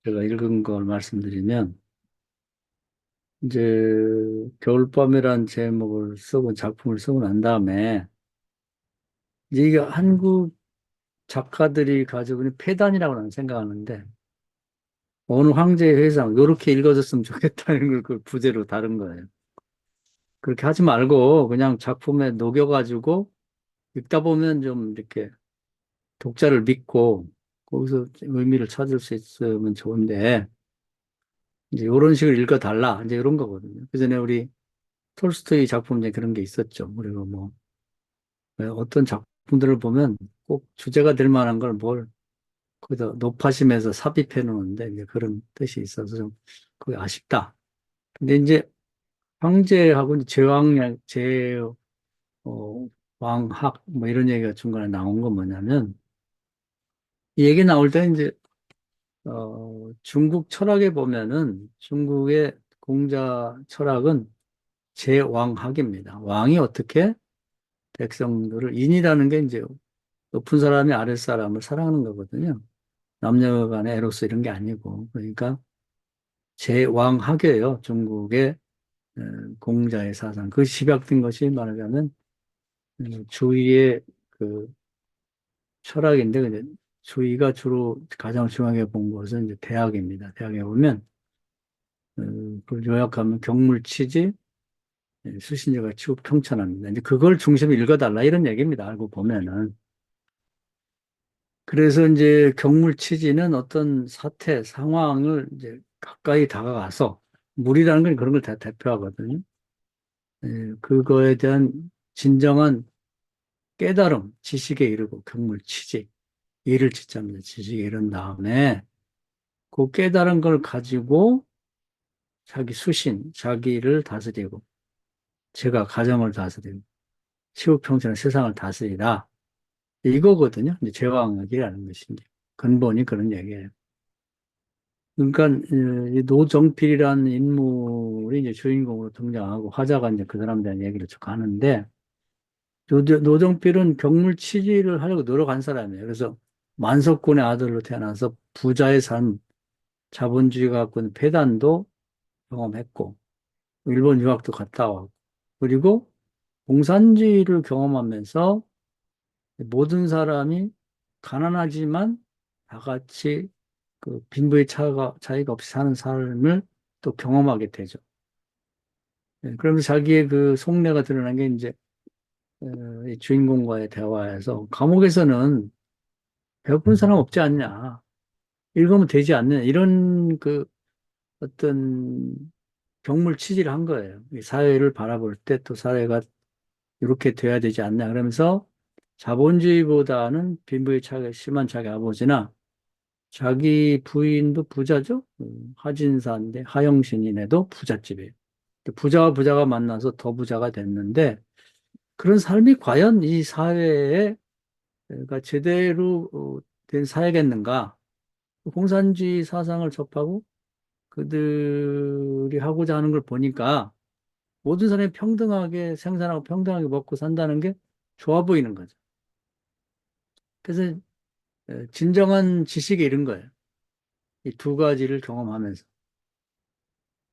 제가 읽은 걸 말씀드리면, 이제, 겨울밤이란 제목을 쓰고 작품을 쓰고 난 다음에, 이제 이게 한국 작가들이 가지고 있는 폐단이라고 나는 생각하는데, 어느 황제의 회상, 요렇게 읽어줬으면 좋겠다는 걸 그 부제로 다룬 거예요. 그렇게 하지 말고, 그냥 작품에 녹여가지고, 읽다 보면 좀 이렇게 독자를 믿고, 거기서 의미를 찾을 수 있으면 좋은데, 이제 이런 식으로 읽어달라. 이제 이런 거거든요. 그 전에 우리 톨스토이 작품 중에 그런 게 있었죠. 그리고 뭐, 어떤 작품들을 보면 꼭 주제가 될 만한 걸 뭘, 거기다 높아심에서 삽입해 놓는데, 이제 그런 뜻이 있어서 좀, 그게 아쉽다. 근데 이제, 황제하고 이제 왕학, 뭐 이런 얘기가 중간에 나온 건 뭐냐면, 이 얘기 나올 때 이제, 중국 철학에 보면은, 중국의 공자 철학은 제왕학입니다. 왕이 어떻게 백성들을, 인이라는 게 이제 높은 사람이 아랫사람을 사랑하는 거거든요. 남녀 간의 에로스 이런 게 아니고. 그러니까 제왕학이에요. 중국의 어, 공자의 사상. 그 집약된 것이 말하자면 주위의 그 철학인데, 근데 주위가 주로 가장 중요하게 본 것은 이제 대학입니다. 대학에 보면 그걸 요약하면 경물치지, 수신제가 치고 평천합니다. 이제 그걸 중심에 읽어달라 이런 얘기입니다. 알고 보면은. 그래서 이제 경물치지는 어떤 사태, 상황을 이제 가까이 다가가서, 물이라는 건 그런 걸 다 대표하거든요. 그거에 대한 진정한 깨달음, 지식에 이르고, 경물치지, 이를 지자입니다. 지식에 이른 다음에 그 깨달은 걸 가지고 자기 수신, 자기를 다스리고, 제가 가정을 다스리고, 시국평천의 세상을 다스리라. 이거거든요. 이제 제왕학이라는 것이 이제 근본이 그런 얘기예요. 그러니까 이 노정필이라는 인물이 이제 주인공으로 등장하고 화자가 이제 그 사람에 대한 얘기를 쭉 하는데, 노정필은 경물치지를 하려고 노력한 사람이에요. 그래서 만석군의 아들로 태어나서 부자의 삶, 자본주의가 갖고 있는 폐단도 경험했고, 일본 유학도 갔다 왔고, 그리고 공산주의를 경험하면서 모든 사람이 가난하지만 다 같이 그 빈부의 차이가 없이 사는 삶을 또 경험하게 되죠. 그러면서 자기의 그 속내가 드러난 게 이제 이 주인공과의 대화에서, 감옥에서는 배고픈 사람 없지 않냐, 읽으면 되지 않느냐, 이런 그 어떤 경물 치지를 한 거예요. 이 사회를 바라볼 때 또 사회가 이렇게 돼야 되지 않냐 그러면서, 자본주의보다는 빈부의 차이가 심한 자기 아버지나 자기 부인도 부자죠. 하진사인데 하영신이네도 부잣집이에요. 부자와 부자가 만나서 더 부자가 됐는데, 그런 삶이 과연 이 사회에 가 제대로 된 사회겠는가? 공산주의 사상을 접하고 그들이 하고자 하는 걸 보니까 모든 사람이 평등하게 생산하고 평등하게 먹고 산다는 게 좋아 보이는 거죠. 그래서 진정한 지식에 이른 거예요. 이 두 가지를 경험하면서.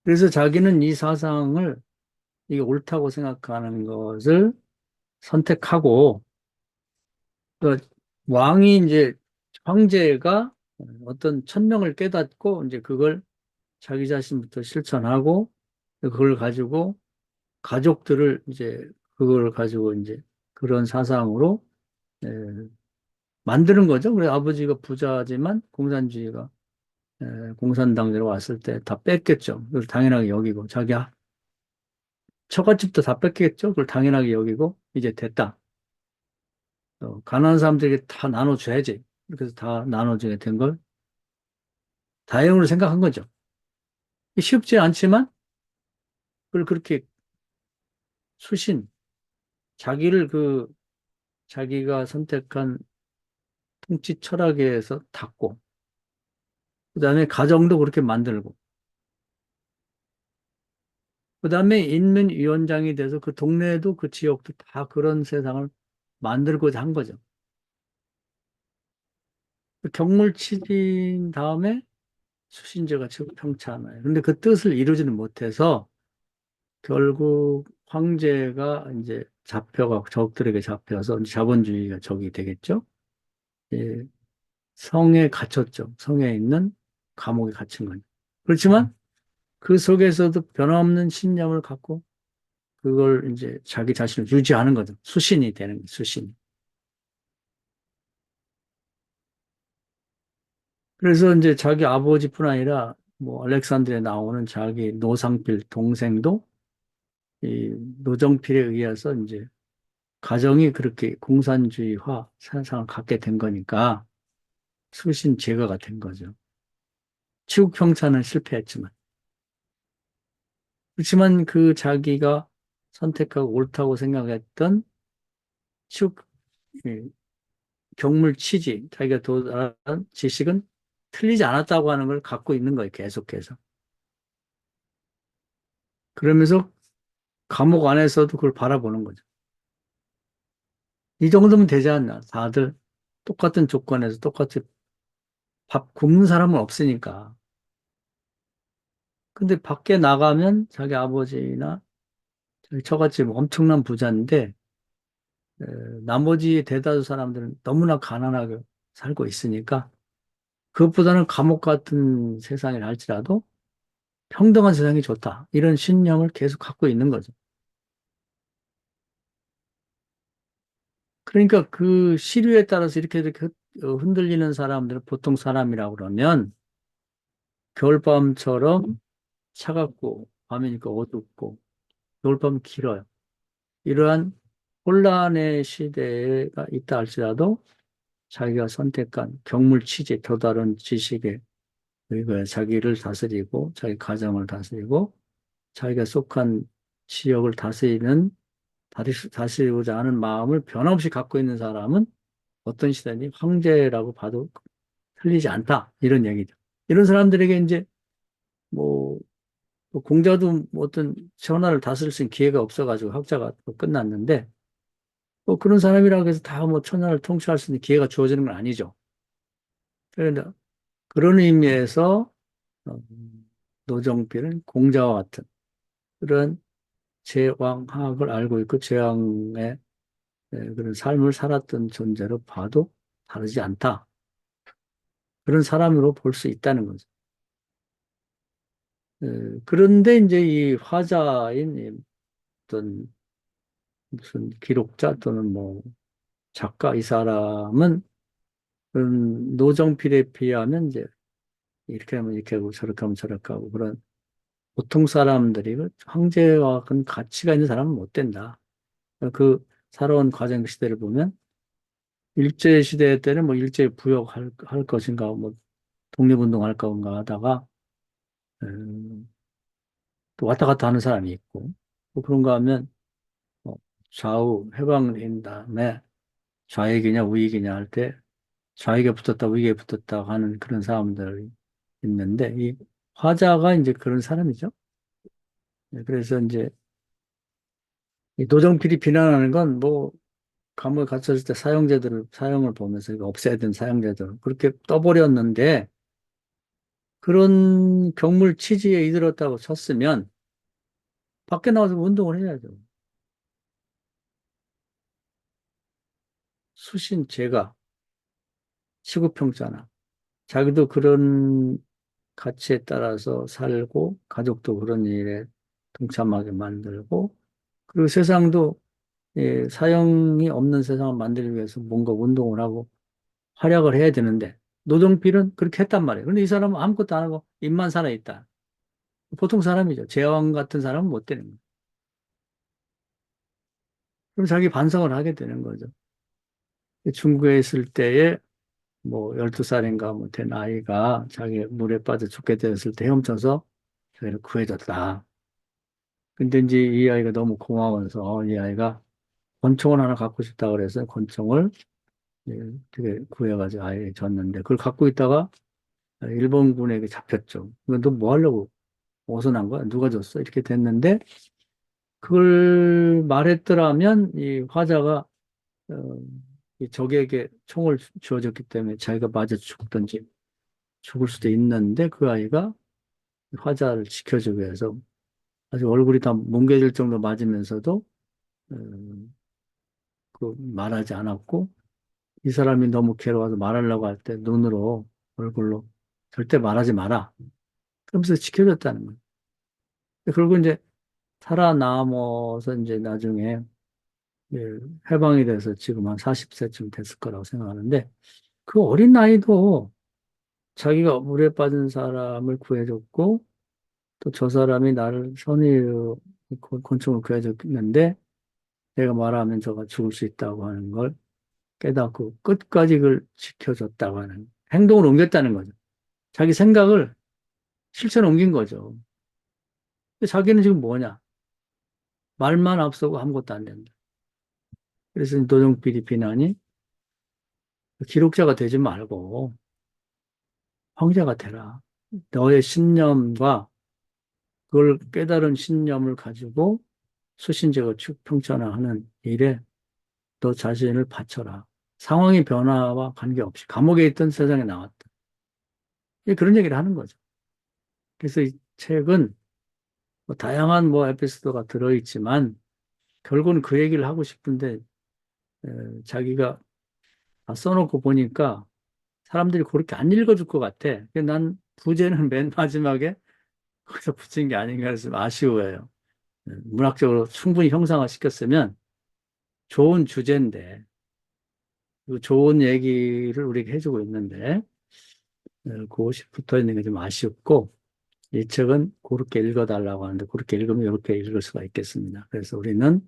그래서 자기는 이 사상을, 이게 옳다고 생각하는 것을 선택하고, 그 왕이 이제, 황제가 어떤 천명을 깨닫고 이제 그걸 자기 자신부터 실천하고, 그걸 가지고 가족들을 이제, 그걸 가지고 이제 그런 사상으로 에, 만드는 거죠. 그래 아버지가 부자지만 공산주의가, 공산당으로 왔을 때 다 뺏겼죠. 그걸 당연하게 여기고, 자기 처갓집도 다 뺏겼죠. 그걸 당연하게 여기고 이제 됐다. 가난한 사람들에게 다 나눠줘야지. 이렇게 해서 다 나눠주게 된 걸 다행으로 생각한 거죠. 쉽지 않지만 그걸 그렇게 수신, 자기를 자기가 선택한 통치 철학에서 닫고, 그다음에 가정도 그렇게 만들고, 그다음에 인민위원장이 돼서 그 동네에도 그 지역도 다 그런 세상을 만들고자 한 거죠. 경물 치진 다음에 수신제가 최고 평창하나요. 근데 그 뜻을 이루지는 못해서 결국 황제가 이제 잡혀가 적들에게 잡혀서 이제 자본주의가 적이 되겠죠. 예, 성에 갇혔죠. 성에 있는 감옥에 갇힌 거죠. 그렇지만 그 속에서도 변함없는 신념을 갖고 그걸 이제 자기 자신을 유지하는 거죠. 수신이 되는 거죠. 수신. 그래서 이제 자기 아버지뿐 아니라 뭐 알렉산드리아에 나오는 자기 노상필 동생도 이 노정필에 의해서 이제 가정이 그렇게 공산주의화 사상을 갖게 된 거니까 수신 제거가 된 거죠. 치국 평차는 실패했지만. 그렇지만 그 자기가 선택하고 옳다고 생각했던 치국, 이 경물 취지, 자기가 도달한 지식은 틀리지 않았다고 하는 걸 갖고 있는 거예요, 계속해서. 그러면서 감옥 안에서도 그걸 바라보는 거죠. 이 정도면 되지 않나? 다들 똑같은 조건에서 똑같이 밥 굶는 사람은 없으니까. 근데 밖에 나가면 자기 아버지나 저같이 뭐 엄청난 부자인데, 에, 나머지 대다수 사람들은 너무나 가난하게 살고 있으니까, 그것보다는 감옥 같은 세상을 할지라도 평등한 세상이 좋다. 이런 신념을 계속 갖고 있는 거죠. 그러니까 그 시류에 따라서 이렇게 흔들리는 사람들을 보통 사람이라고 그러면 겨울밤처럼 차갑고 밤이니까 어둡고 겨울밤 길어요. 이러한 혼란의 시대가 있다 할지라도 자기가 선택한 경물 취지, 또 다른 지식에 의거해 자기를 다스리고 자기 가정을 다스리고 자기가 속한 지역을 다스리고자 하는 마음을 변함없이 갖고 있는 사람은 어떤 시대니 황제라고 봐도 틀리지 않다. 이런 얘기죠. 이런 사람들에게 이제 뭐 공자도 뭐 어떤 천하를 다스릴 수 있는 기회가 없어가지고 학자가 또 끝났는데 뭐 그런 사람이라고 해서 다 뭐 천하를 통치할 수 있는 기회가 주어지는 건 아니죠. 그런데 그런 의미에서 어, 노정필은 공자와 같은 그런 제왕학을 알고 있고 제왕의 그런 삶을 살았던 존재로 봐도 다르지 않다. 그런 사람으로 볼 수 있다는 거죠. 그런데 이제 이 화자인 이 어떤 무슨 기록자 또는 뭐 작가 이 사람은 노정필에 비하면 이제 이렇게 하면 이렇게 하고 저렇게 하면 저렇게 하고 그런 보통 사람들이 그 황제와 같은 가치가 있는 사람은 못 된다. 그 살아온 과정 시대를 보면 일제 시대 때는 뭐 일제 부역할 것인가 뭐 독립운동할 건가 하다가 음, 또 왔다 갔다 하는 사람이 있고 뭐 그런가 하면 뭐 좌우 해방된 다음에 좌익이냐 우익이냐 할 때 좌익에 붙었다 우익에 붙었다 하는 그런 사람들이 있는데 이 화자가 이제 그런 사람이죠. 네, 그래서 이제 이 노정필이 비난하는 건 뭐 감옥에 갇혔을 때 사형을 보면서 이거 없애야 되는 사형제들 그렇게 떠버렸는데 그런 경물 취지에 이르렀다고 쳤으면 밖에 나와서 운동을 해야죠. 수신 제가 시급평가나 자기도 그런 가치에 따라서 살고 가족도 그런 일에 동참하게 만들고 그리고 세상도 사형이 없는 세상을 만들기 위해서 뭔가 운동을 하고 활약을 해야 되는데 노동필은 그렇게 했단 말이에요. 그런데 이 사람은 아무것도 안 하고 입만 살아있다. 보통 사람이죠. 제왕 같은 사람은 못 되는 거예요. 그럼 자기 반성을 하게 되는 거죠. 중국에 있을 때에 뭐 12살인가 뭐 된 아이가 자기 물에 빠져 죽게 되었을 때 헤엄쳐서 자기를 구해줬다. 근데 이제 이 아이가 너무 고마워서 이 아이가 권총을 하나 갖고 싶다 그래서 권총을 되게 구해가지고 아이에 줬는데 그걸 갖고 있다가 일본군에게 잡혔죠. 이거 너 뭐 하려고 어디서 난 거야? 누가 줬어? 이렇게 됐는데 그걸 말했더라면 이 화자가 이 적에게 총을 주어졌기 때문에 자기가 맞아 죽든지 죽을 수도 있는데 그 아이가 화자를 지켜주기 위해서 아주 얼굴이 다 뭉개질 정도 맞으면서도 어, 그 말하지 않았고 이 사람이 너무 괴로워서 말하려고 할 때 눈으로 얼굴로 절대 말하지 마라. 그러면서 지켜줬다는 거예요. 그리고 이제 살아남아서 이제 나중에 예, 해방이 돼서 지금 한 40세쯤 됐을 거라고 생각하는데 그 어린 나이도 자기가 물에 빠진 사람을 구해줬고 또 저 사람이 나를 선의로 곤충을 구해줬는데 내가 말하면 저가 죽을 수 있다고 하는 걸 깨닫고 끝까지 그걸 지켜줬다고 하는 행동을 옮겼다는 거죠. 자기 생각을 실천에 옮긴 거죠. 근데 자기는 지금 뭐냐? 말만 앞서고 아무것도 안 된다. 그래서 노정필이 비난이 기록자가 되지 말고 황제가 되라. 너의 신념과 그걸 깨달은 신념을 가지고 수신제가 평천하는 일에 너 자신을 바쳐라. 상황의 변화와 관계없이 감옥에 있던 세상에 나왔다. 그런 얘기를 하는 거죠. 그래서 이 책은 뭐 다양한 뭐 에피소드가 들어있지만 결국은 그 얘기를 하고 싶은데 자기가 다 써놓고 보니까 사람들이 그렇게 안 읽어줄 것 같아. 난 부제는 맨 마지막에 거기서 붙인 게 아닌가 해서 아쉬워요. 문학적으로 충분히 형상화시켰으면 좋은 주제인데, 그 좋은 얘기를 우리에게 해주고 있는데, 그것이 붙어 있는 게 좀 아쉽고, 이 책은 그렇게 읽어달라고 하는데, 그렇게 읽으면 이렇게 읽을 수가 있겠습니다. 그래서 우리는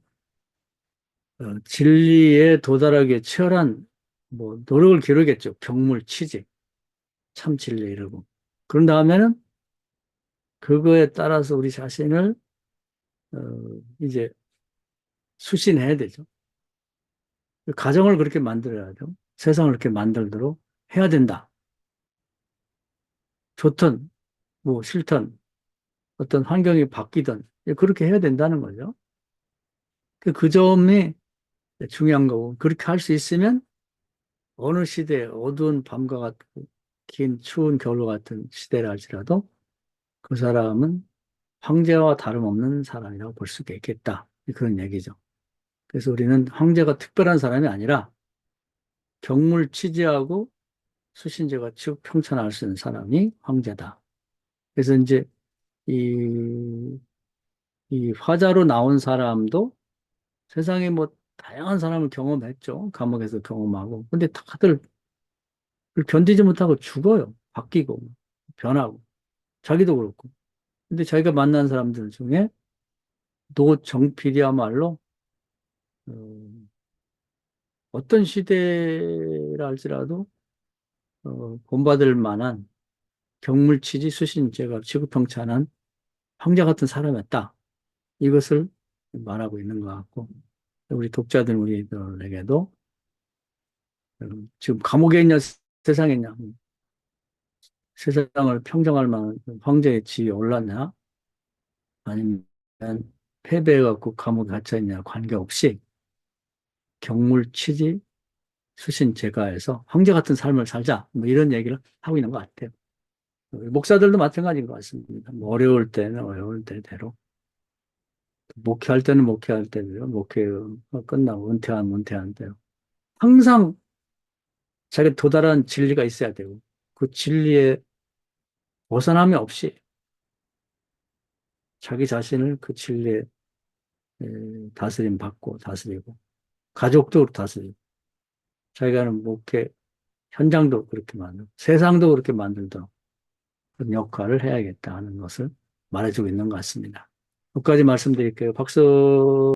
진리에 도달하기 위해 치열한 뭐 노력을 기울이겠죠. 경물, 취직, 참 진리에 이르고. 그런 다음에는 그거에 따라서 우리 자신을 어, 이제 수신해야 되죠. 가정을 그렇게 만들어야죠. 세상을 그렇게 만들도록 해야 된다. 좋든 뭐 싫든 어떤 환경이 바뀌든 그렇게 해야 된다는 거죠. 그 점이 중요한 거고 그렇게 할 수 있으면 어느 시대 어두운 밤과 같고 긴 추운 겨울 같은 시대라 할지라도 그 사람은 황제와 다름없는 사람이라고 볼 수가 있겠다. 그런 얘기죠. 그래서 우리는 황제가 특별한 사람이 아니라 경물 취지하고 수신제가 쭉 평천할 수 있는 사람이 황제다. 그래서 이제 이, 이 화자로 나온 사람도 세상에 뭐 다양한 사람을 경험했죠. 감옥에서 경험하고. 근데 다들 그걸 견디지 못하고 죽어요. 바뀌고, 변하고. 자기도 그렇고. 근데 자기가 만난 사람들 중에 노정필이야말로 어, 어떤 시대라 할지라도 본받을 만한 경물치지 수신제가 지구평천한 황제 같은 사람이었다. 이것을 말하고 있는 것 같고 우리 독자들 우리들에게도 지금 감옥에 있냐 세상에 있냐 세상을 평정할 만한 황제의 지위에 올랐냐 아니면 패배해갖고 감옥에 갇혀 있냐 관계없이 경물치지 수신제가에서 황제 같은 삶을 살자 뭐 이런 얘기를 하고 있는 것 같아요. 목사들도 마찬가지인 것 같습니다. 뭐 어려울 때는 어려울 때대로 목회할 때는 목회할 때대로 목회 끝나고 은퇴하면 은퇴한 대로 항상 자기가 도달한 진리가 있어야 되고 그 진리에 벗어남이 없이 자기 자신을 그 진리에 다스림 받고 다스리고 가족도 다스리고 자기가 하는 목회 현장도 그렇게 만들고 세상도 그렇게 만들도록 그런 역할을 해야겠다 하는 것을 말해주고 있는 것 같습니다. 여기까지 말씀드릴게요. 박수.